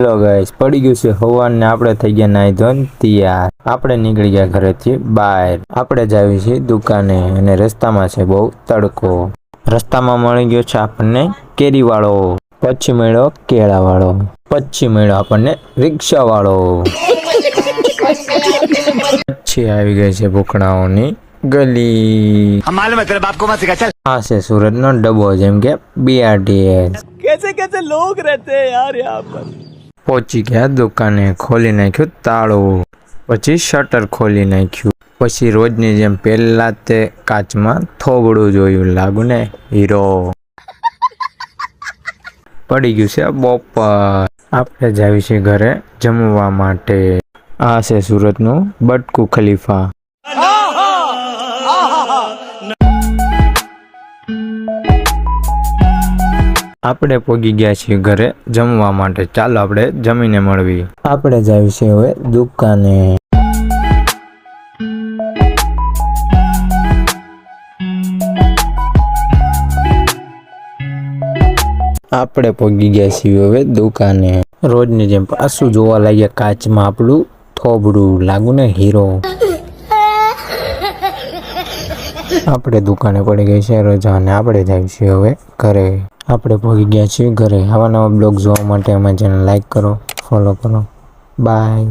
Hello guys, પડી ગયું છે હવાને આપણે થઈ ગયા નાઈ ધોઈને તૈયાર. આપણે નીકળી ગયા ઘરેથી બહાર. આપણે જાવી છીએ દુકાને અને રસ્તામાં છે બહુ તડકો. રસ્તામાં મળી ગયો છે આપણને કેરી વાળો, પછી મળ્યો કેળા વાળો, પછી મળ્યો આપણને રિક્ષા વાળો, પછી આવી ગઈ છે ભૂખણાઓની ગલી. આ છે સુરતનો ડબ્બો, જેમ કે BRTS. कैसे कैसे लोग रहते हैं यार यहाँ पर. પહોંચી ગયા દુકાને, ખોલી નાખ્યું તાળું, પછી શટર ખોલી નાખ્યું, પછી રોજની જેમ પહેલા તે કાચમાં થોબડું જોયું, લાગુ ને હીરો. પડી ગયું છે બપોર. આપણે જાવી છીએ ઘરે જમવા માટે. આ છે સુરતનું બટકું ખલીફા. આપણે પહોંચી ગયા છીએ ઘરે જમવા માટે. ચાલો આપણે જમીને મળવી. આપણે જાવી છે હવે દુકાને. આપણે પહોંચી ગયા છીએ હવે દુકાને. રોજની જેમ પાછું જોવા લાગ્યા કાચમાં આપણું થોબડું, લાગુ ને હીરો. આપણે દુકાને પડી ગઈ છે રજા અને આપણે જાય છીએ હવે ઘરે. આપણે પહોંચી ગયા છીએ ઘરે. આવા નવા બ્લોગ જોવા માટે અમારી ચેનલ લાઈક કરો, ફોલો કરો. બાય.